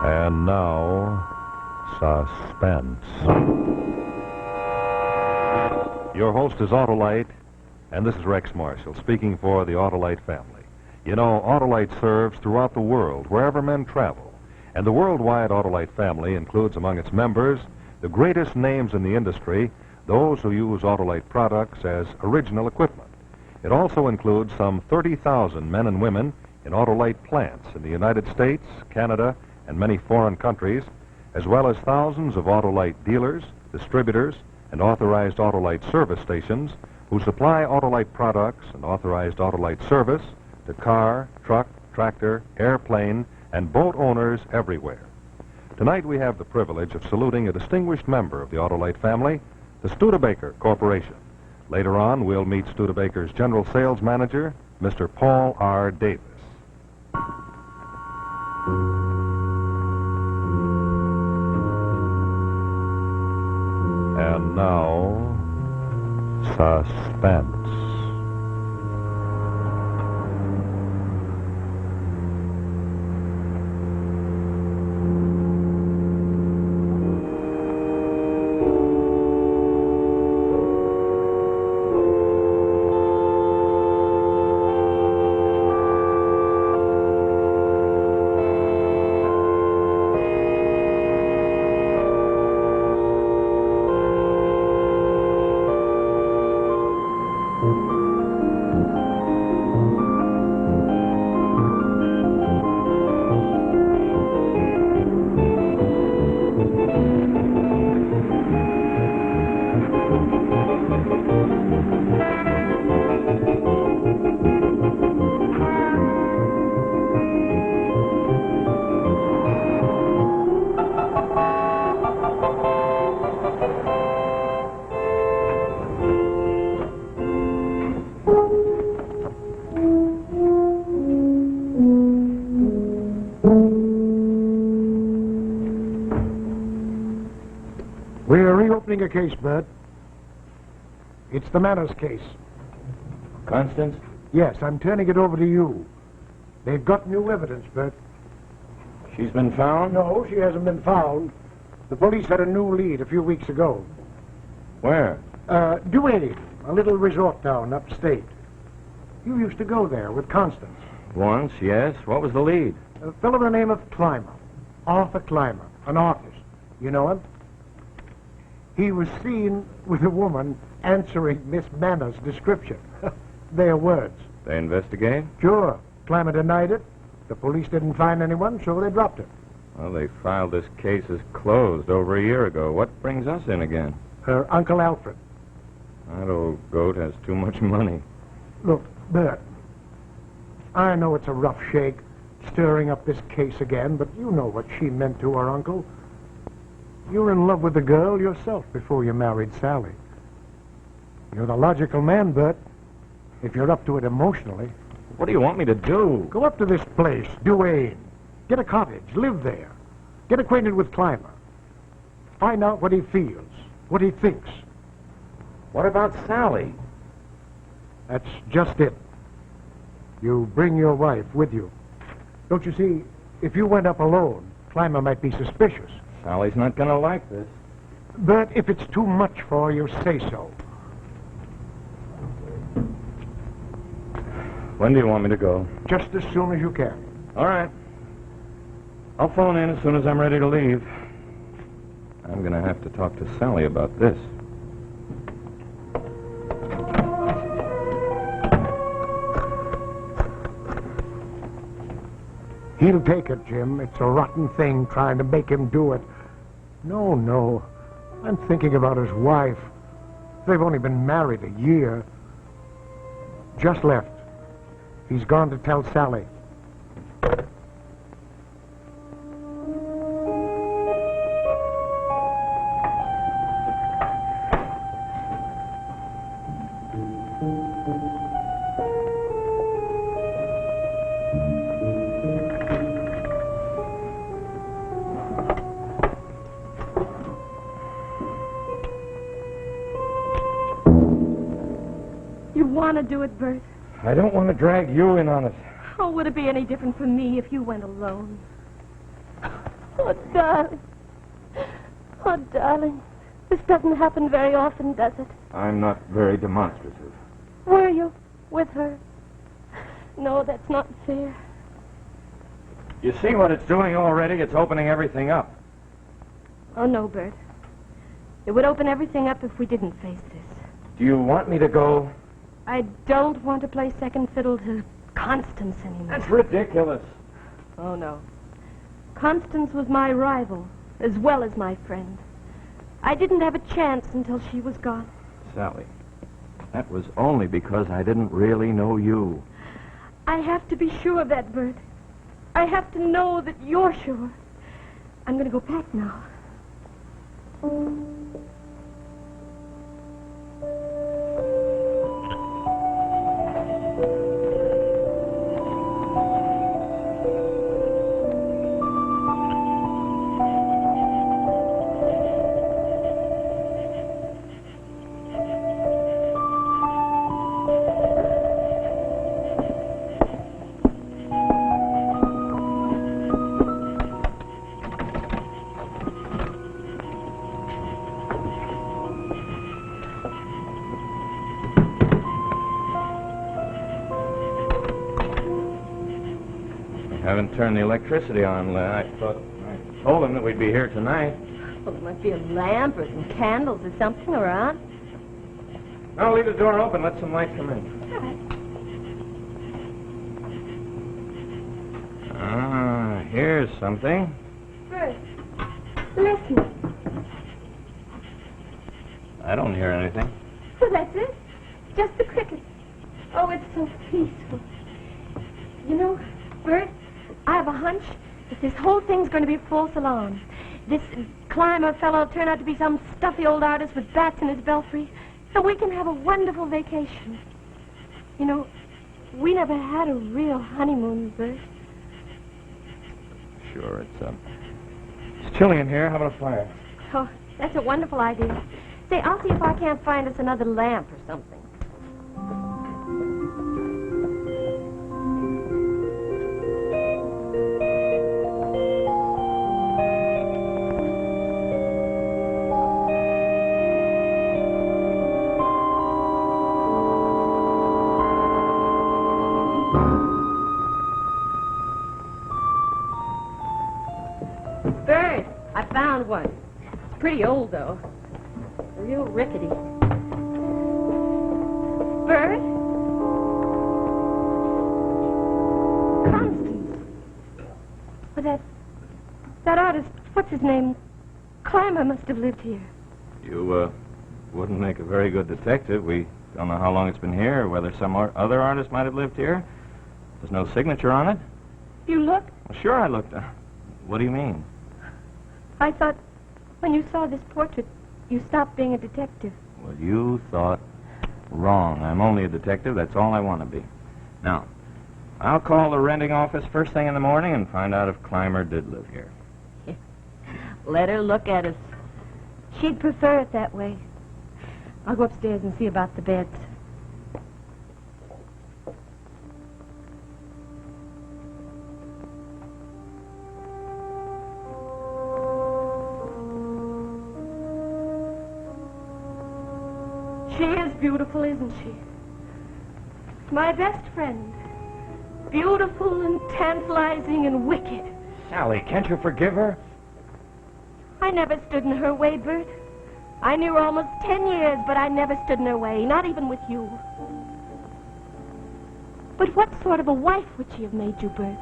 And now, Suspense. Your host is Autolite, and this is Rex Marshall, speaking for the Autolite family. You know, Autolite serves throughout the world, wherever men travel. And the worldwide Autolite family includes among its members the greatest names in the industry, those who use Autolite products as original equipment. It also includes some 30,000 men and women in Autolite plants in the United States, Canada, and many foreign countries, as well as thousands of Autolite dealers, distributors, and authorized Autolite service stations who supply Autolite products and authorized Autolite service to car, truck, tractor, airplane, and boat owners everywhere. Tonight we have the privilege of saluting a distinguished member of the Autolite family, the Studebaker Corporation. Later on, we'll meet Studebaker's General Sales Manager, Mr. Paul R. Davis. And now, Suspense. We're reopening a case, Burt. It's the Manners case. Constance? Yes, I'm turning it over to you. They've got new evidence, Burt. She's been found? No, she hasn't been found. The police had a new lead a few weeks ago. Where? Duane, a little resort town upstate. You used to go there with Constance. Once, yes. What was the lead? A fellow by the name of Clymer. Arthur Clymer, an artist. You know him? He was seen with a woman answering Miss Manners' description. Their words. They investigate? Sure. Clymer denied it. The police didn't find anyone, so they dropped it. Well, they filed this case as closed over a year ago. What brings us in again? Her Uncle Alfred. That old goat has too much money. Look, Bert, I know it's a rough shake, stirring up this case again, but you know what she meant to her uncle. You were in love with the girl yourself before you married Sally. You're the logical man, Bert, if you're up to it emotionally. What do you want me to do? Go up to this place, Duane. Get a cottage, live there. Get acquainted with Clymer. Find out what he feels, what he thinks. What about Sally? That's just it. You bring your wife with you. Don't you see, if you went up alone, Clymer might be suspicious. Sally's not going to like this. But if it's too much for you, say so. When do you want me to go? Just as soon as you can. All right. I'll phone in as soon as I'm ready to leave. I'm going to have to talk to Sally about this. He'll take it, Jim. It's a rotten thing trying to make him do it. No. I'm thinking about his wife. They've only been married a year. Just left. He's gone to tell Sally. You want to do it, Bert? I don't want to drag you in on it. Oh, would it be any different from me if you went alone? Oh, darling. Oh, darling. This doesn't happen very often, does it? I'm not very demonstrative. Were you with her? No, that's not fair. You see what it's doing already? It's opening everything up. Oh, no, Bert. It would open everything up if we didn't face this. Do you want me to go? I don't want to play second fiddle to Constance anymore. That's ridiculous. Oh, no. Constance was my rival, as well as my friend. I didn't have a chance until she was gone. Sally, that was only because I didn't really know you. I have to be sure of that, Bert. I have to know that you're sure. I'm going to go back now. Haven't turned the electricity on. I told him that we'd be here tonight. Well, there must be a lamp or some candles or something around. No, leave the door open. Let some light come in. All right. Ah, here's something. Bert, listen. I don't hear anything. Oh, that's it. Just the crickets. Oh, it's so peaceful. You know, Bert, I have a hunch that this whole thing's going to be a false alarm. This climber fellow will turn out to be some stuffy old artist with bats in his belfry, and we can have a wonderful vacation. You know, we never had a real honeymoon, Bert. Sure, it's chilly in here. How about a fire? Oh, that's a wonderful idea. Say, I'll see if I can't find us another lamp or something. Bert, I found one. It's pretty old, though. Real rickety. Bert? Constance. Well, that artist, what's his name? Clymer must have lived here. You, wouldn't make a very good detective. We don't know how long it's been here, or whether some other artist might have lived here. There's no signature on it. You looked? Well, sure, I looked. What do you mean? I thought when you saw this portrait, you stopped being a detective. Well, you thought wrong. I'm only a detective. That's all I want to be. Now, I'll call the renting office first thing in the morning and find out if Clymer did live here. Let her look at us. She'd prefer it that way. I'll go upstairs and see about the beds. She is beautiful, isn't she? My best friend. Beautiful and tantalizing and wicked. Sally, can't you forgive her? I never stood in her way, Bert. I knew her almost 10 years, but I never stood in her way, not even with you. But what sort of a wife would she have made you, Bert?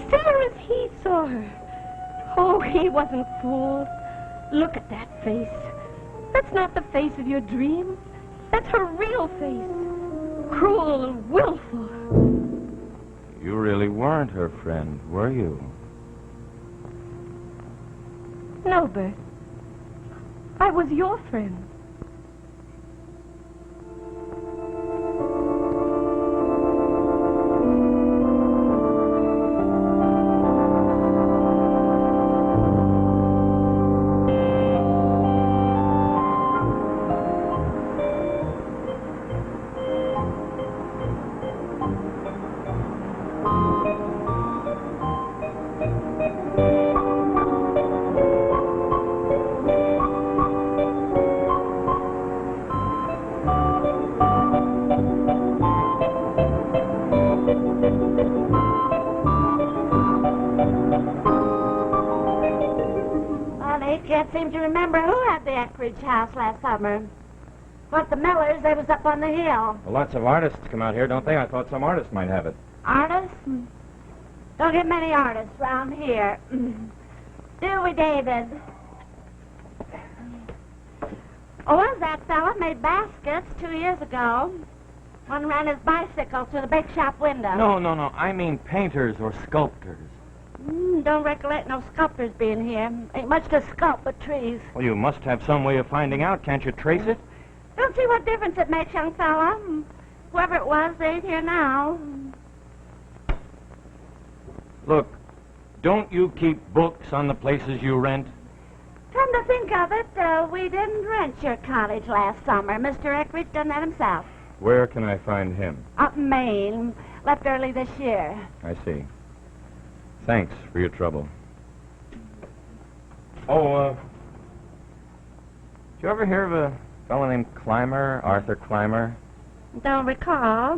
Fair as he saw her. Oh, he wasn't fooled. Look at that face. That's not the face of your dreams. That's her real face. Cruel and willful. You really weren't her friend, were you? No, Bert. I was your friend. seem to remember who had the Eckridge house last summer. What, the Millers? They was up on the hill. Well, lots of artists come out here, don't they? I thought some artists might have it. Artists? Don't get many artists round here. Do we, David? Oh, was that fella made baskets 2 years ago. One ran his bicycle through the bake shop window. No. I mean painters or sculptors. Don't recollect no sculptors being here. Ain't much to sculpt but trees. Well, you must have some way of finding out. Can't you trace it? Don't see what difference it makes, young fella. Whoever it was, they ain't here now. Look, don't you keep books on the places you rent? Come to think of it, we didn't rent your cottage last summer. Mr. Eckridge done that himself. Where can I find him? Up in Maine. Left early this year. I see. Thanks for your trouble. Oh, did you ever hear of a fellow named Clymer, Arthur Clymer? Don't recall.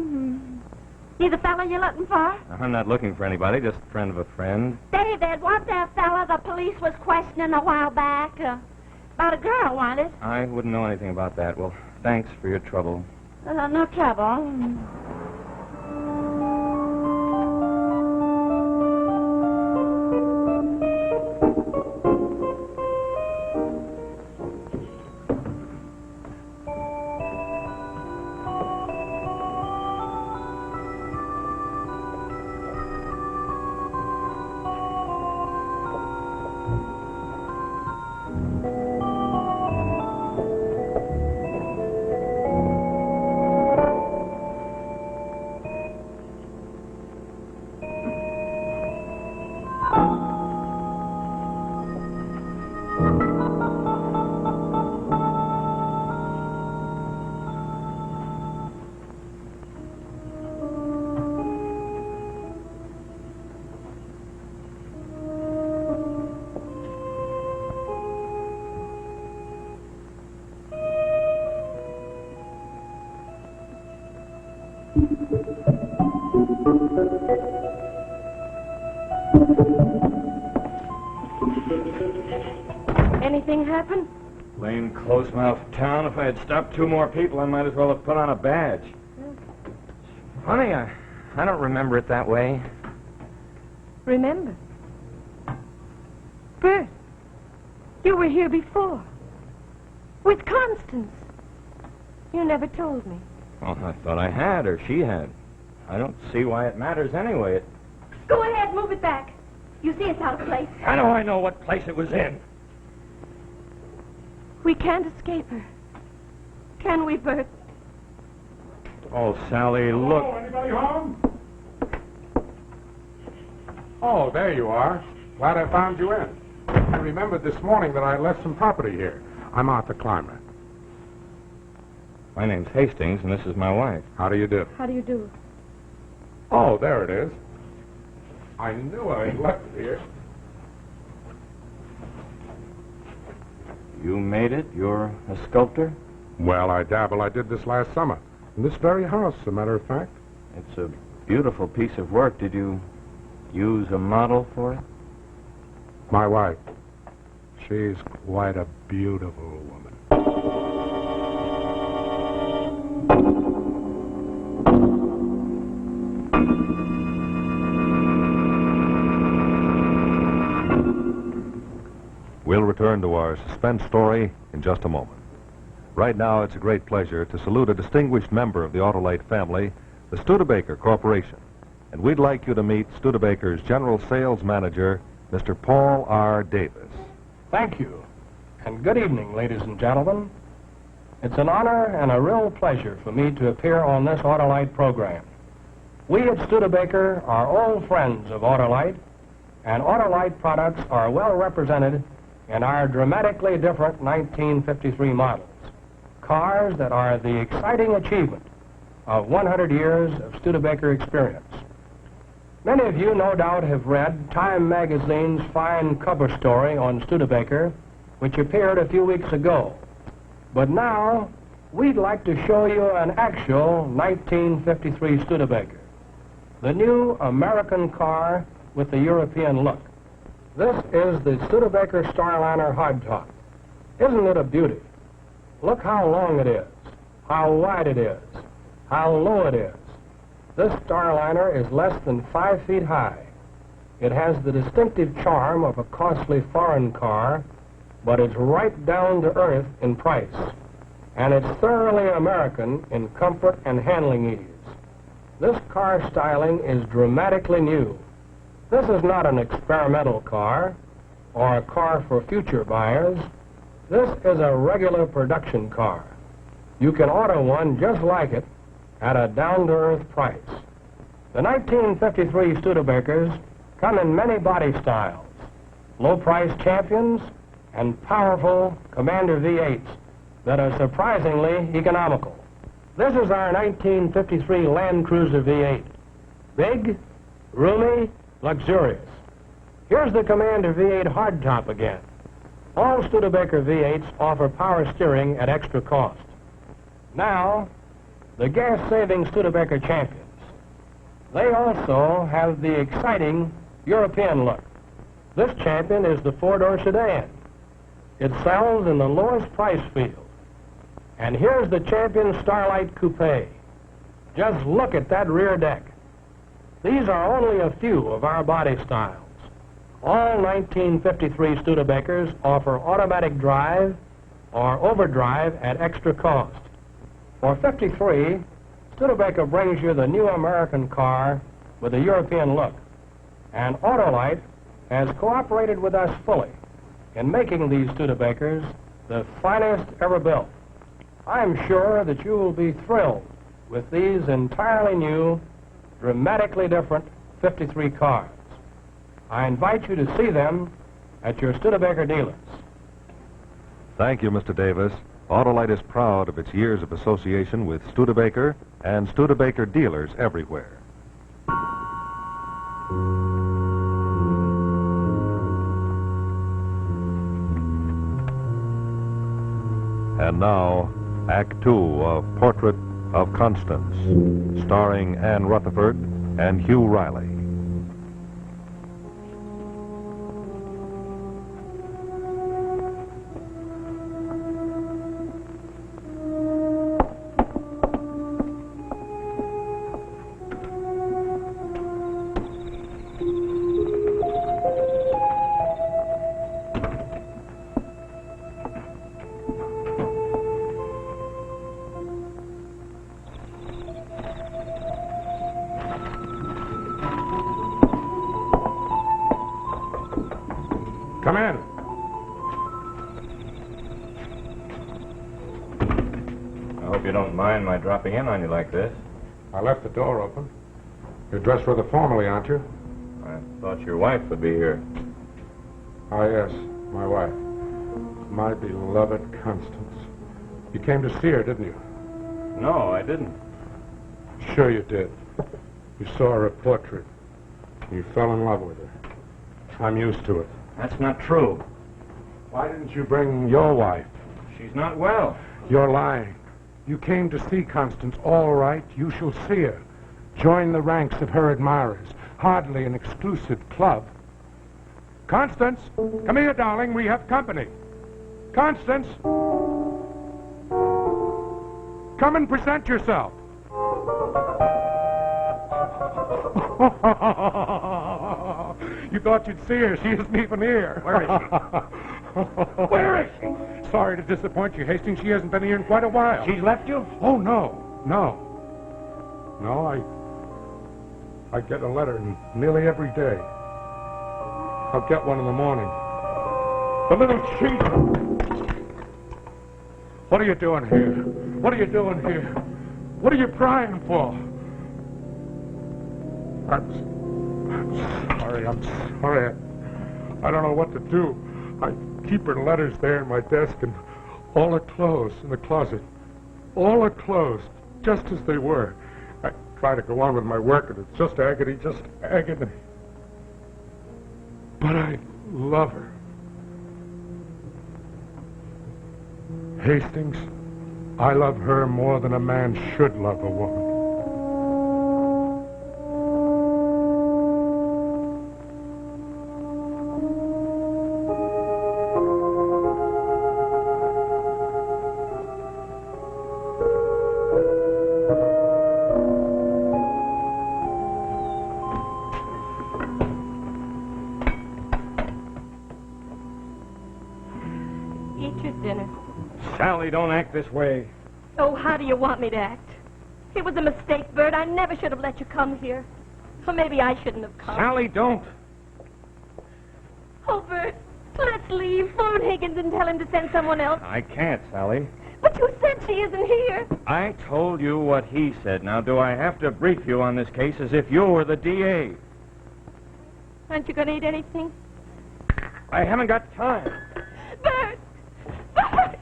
He the fella you're looking for? I'm not looking for anybody, just a friend of a friend. David, wasn't that fella the police was questioning a while back? About a girl, wasn't it? I wouldn't know anything about that. Well, thanks for your trouble. No trouble. Anything happen? Lane close mouth town. If I had stopped 2 more people, I might as well have put on a badge. Funny, I don't remember it that way. Remember? Burt, you were here before. With Constance. You never told me. Well, I thought I had, or she had. I don't see why it matters anyway. Go ahead, move it back. You see it's out of place. How do I know what place it was in? We can't escape her. Can we, Burt? Oh, Sally, look. Hello, anybody home? Oh, there you are. Glad I found you in. I remembered this morning that I left some property here. I'm Arthur Clymer. My name's Hastings, and this is my wife. How do you do? How do you do? Oh, there it is. I knew I left it here. You made it? You're a sculptor? Well, I dabble. I did this last summer. In this very house, as a matter of fact. It's a beautiful piece of work. Did you use a model for it? My wife. She's quite a beautiful woman. We'll return to our suspense story in just a moment. Right now, it's a great pleasure to salute a distinguished member of the Autolite family, the Studebaker Corporation. And we'd like you to meet Studebaker's General Sales Manager, Mr. Paul R. Davis. Thank you, and good evening, ladies and gentlemen. It's an honor and a real pleasure for me to appear on this Autolite program. We at Studebaker are old friends of Autolite, and Autolite products are well represented in our dramatically different 1953 models, cars that are the exciting achievement of 100 years of Studebaker experience. Many of you, no doubt, have read Time magazine's fine cover story on Studebaker, which appeared a few weeks ago. But now, we'd like to show you an actual 1953 Studebaker, the new American car with the European look. This is the Studebaker Starliner hardtop, Isn't it a beauty? Look how long it is, how wide it is, how low it is. This Starliner is less than 5 feet high. It has the distinctive charm of a costly foreign car, but it's right down to earth in price. And it's thoroughly American in comfort and handling ease. This car styling is dramatically new. This is not an experimental car or a car for future buyers. This is a regular production car. You can order one just like it at a down-to-earth price. The 1953 Studebakers come in many body styles, low-price champions, and powerful Commander V8s that are surprisingly economical. This is our 1953 Land Cruiser V8. Big, roomy, luxurious. Here's the Commander V8 hardtop again. All Studebaker V8s offer power steering at extra cost. Now, the gas-saving Studebaker Champions. They also have the exciting European look. This Champion is the four-door sedan. It sells in the lowest price field. And here's the Champion Starlight Coupe. Just look at that rear deck. These are only a few of our body styles. All 1953 Studebakers offer automatic drive or overdrive at extra cost. For 53, Studebaker brings you the new American car with a European look. And Autolite has cooperated with us fully in making these Studebakers the finest ever built. I'm sure that you will be thrilled with these entirely new, dramatically different 53 cars. I invite you to see them at your Studebaker dealers. Thank you, Mr. Davis. Autolite is proud of its years of association with Studebaker and Studebaker dealers everywhere. And now, Act Two of Portrait of Constance, starring Anne Rutherford and Hugh Riley. Come in. I hope you don't mind my dropping in on you like this. I left the door open. You're dressed rather formally, aren't you? I thought your wife would be here. Ah, yes, my wife. My beloved Constance. You came to see her, didn't you? No, I didn't. Sure you did. You saw her portrait. You fell in love with her. I'm used to it. That's not true. Why didn't you bring your wife? She's not well. You're lying. You came to see Constance. All right, you shall see her. Join the ranks of her admirers. Hardly an exclusive club. Constance, come here, darling. We have company. Constance, come and present yourself. You thought you'd see her. She isn't even here. Where is she? Where is she? Sorry to disappoint you, Hastings. She hasn't been here in quite a while. She's left you? Oh, no. I get a letter nearly every day. I'll get one in the morning. The little cheat! What are you doing here? What are you doing here? What are you prying for? I'm sorry. I don't know what to do. I keep her letters there in my desk, and all are closed in the closet. All are closed, just as they were. I try to go on with my work, and it's just agony, But I love her. Hastings, I love her more than a man should love a woman. Sally, don't act this way. Oh, how do you want me to act? It was a mistake, Bert. I never should have let you come here. Or maybe I shouldn't have come. Sally, don't. Oh, Bert, let's leave. Phone Higgins and tell him to send someone else. I can't, Sally. But you said she isn't here. I told you what he said. Now, do I have to brief you on this case as if you were the DA? Aren't you going to eat anything? I haven't got time. Bert! Bert!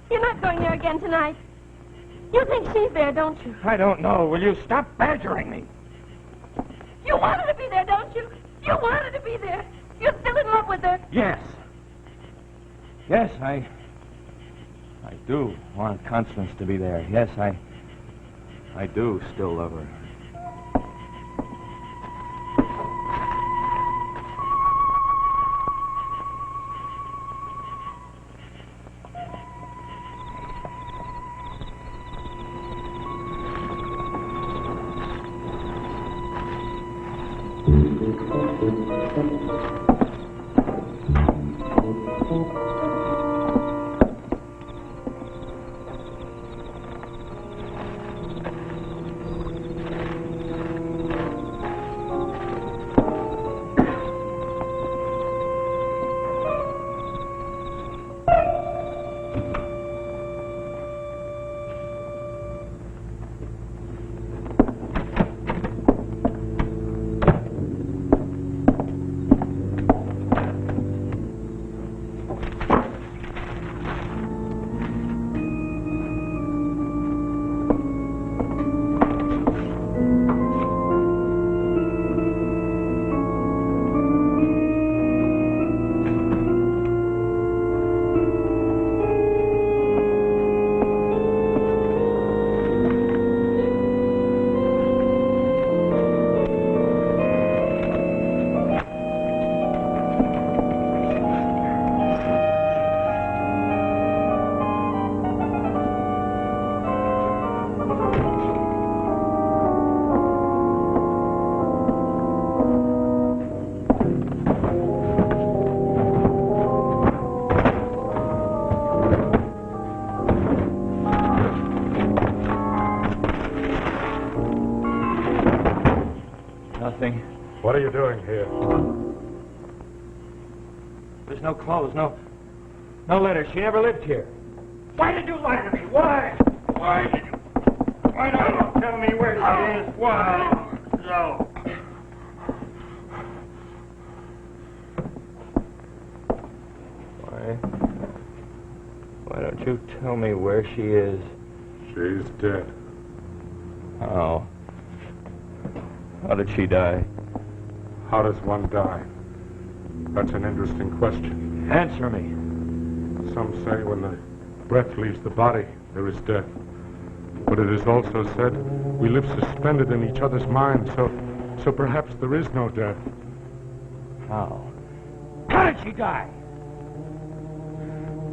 You're not going there again tonight. You think she's there, don't you? I don't know. Will you stop badgering me? You want her to be there, don't you? You want her to be there. You're still in love with her. Yes. Yes, I do want Constance to be there. Yes, I do still love her. Nothing. What are you doing here? There's no clothes, no letters. She never lived here. Why did you lie to me? Why? Why don't you tell me where she is? Why? No. Why don't you tell me where she is? She's dead. How? How did she die? How does one die? That's an interesting question. Answer me. Some say when the breath leaves the body, there is death. But it is also said we live suspended in each other's minds, so perhaps there is no death. How? How did she die?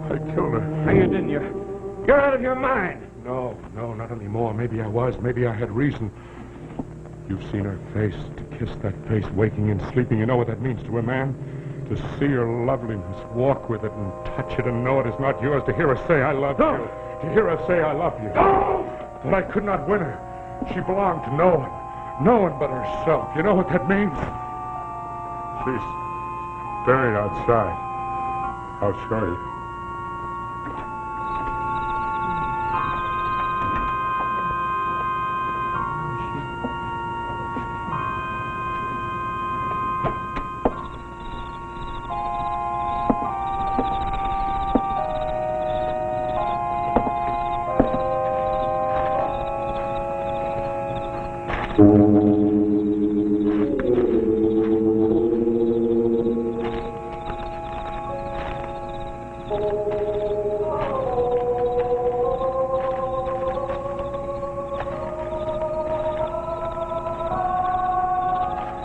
I killed her. No, you didn't. You're out of your mind. No, not anymore. Maybe I was. Maybe I had reason. You've seen her face. To kiss that face, waking and sleeping. You know what that means to a man? To see her loveliness, walk with it and touch it and know it is not yours. To hear her say, I love you. To hear her say, I love you. But I could not win her. She belonged to no one. No one but herself. You know what that means? She's buried outside. I'll show you.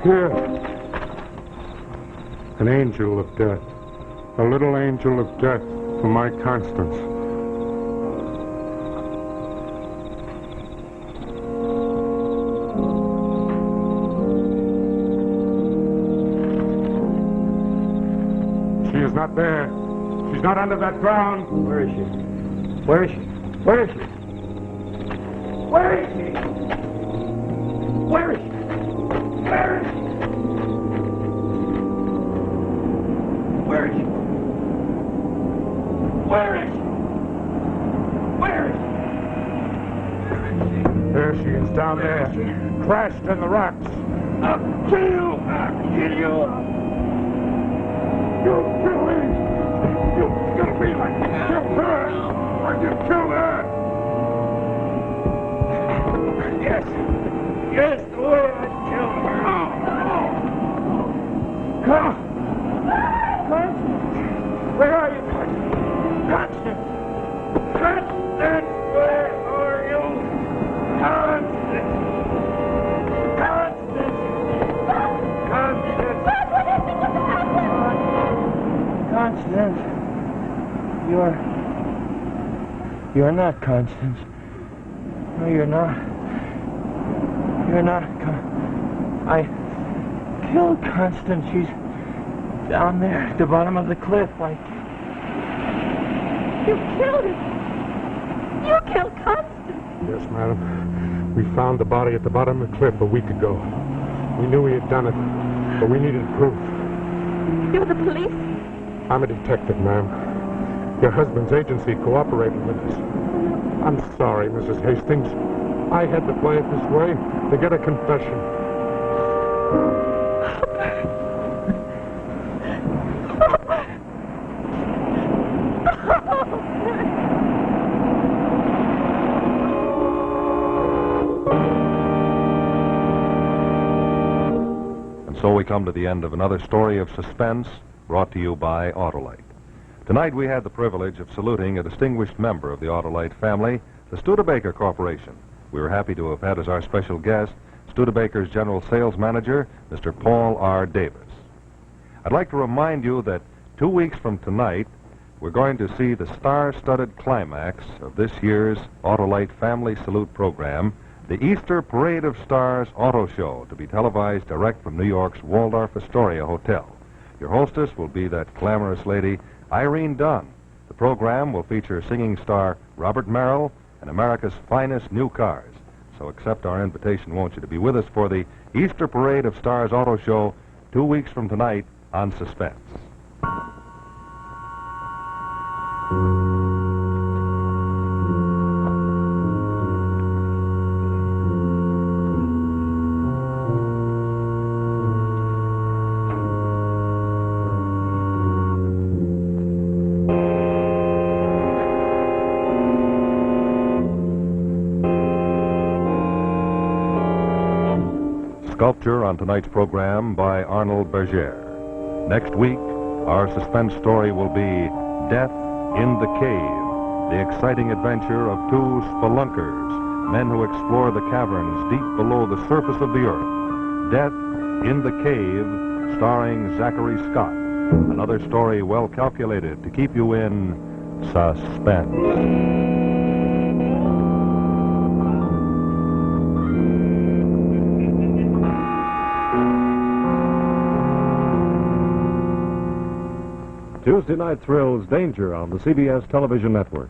Here. An angel of death. A little angel of death for my Constance. She is not there. She's not under that ground. Where is she? Where is she? Where is she? Where is she? Where is she? Where is she? Where is she? Where is she? Where is she? There she is, down there. Crashed in the rocks. I'll kill you! I'll kill you! You'll kill me! You'll kill me like you killed her! Like you killed her! Yes! Yes, the way I killed her! Constance! Where are you? Constance! Constance! Where are you? Constance! Constance! Constance! What is it? What's happened? Constance! You're not Constance. No, you're not. You're not. I killed Constance. She's down there at the bottom of the cliff. You killed her. You killed Constance. Yes, madam. We found the body at the bottom of the cliff a week ago. We knew he had done it, but we needed proof. You're the police? I'm a detective, ma'am. Your husband's agency cooperated with us. I'm sorry, Mrs. Hastings. I had to play it this way to get a confession. And so we come to the end of another story of suspense brought to you by Autolite. Tonight we had the privilege of saluting a distinguished member of the Autolite family, the Studebaker Corporation. We were happy to have had as our special guest Studebaker's General Sales Manager, Mr. Paul R. Davis. I'd like to remind you that 2 weeks from tonight, we're going to see the star-studded climax of this year's Autolite Family Salute program, the Easter Parade of Stars Auto Show, to be televised direct from New York's Waldorf Astoria Hotel. Your hostess will be that glamorous lady, Irene Dunn. The program will feature singing star Robert Merrill and America's finest new cars. So accept our invitation, won't you, to be with us for the Easter Parade of Stars Auto Show 2 weeks from tonight on Suspense. Sculptor on tonight's program by Arnold Berger. Next week, our suspense story will be Death in the Cave, the exciting adventure of two spelunkers, men who explore the caverns deep below the surface of the earth. Death in the Cave, starring Zachary Scott. Another story well calculated to keep you in suspense. Tuesday Night Thrills Danger on the CBS Television Network.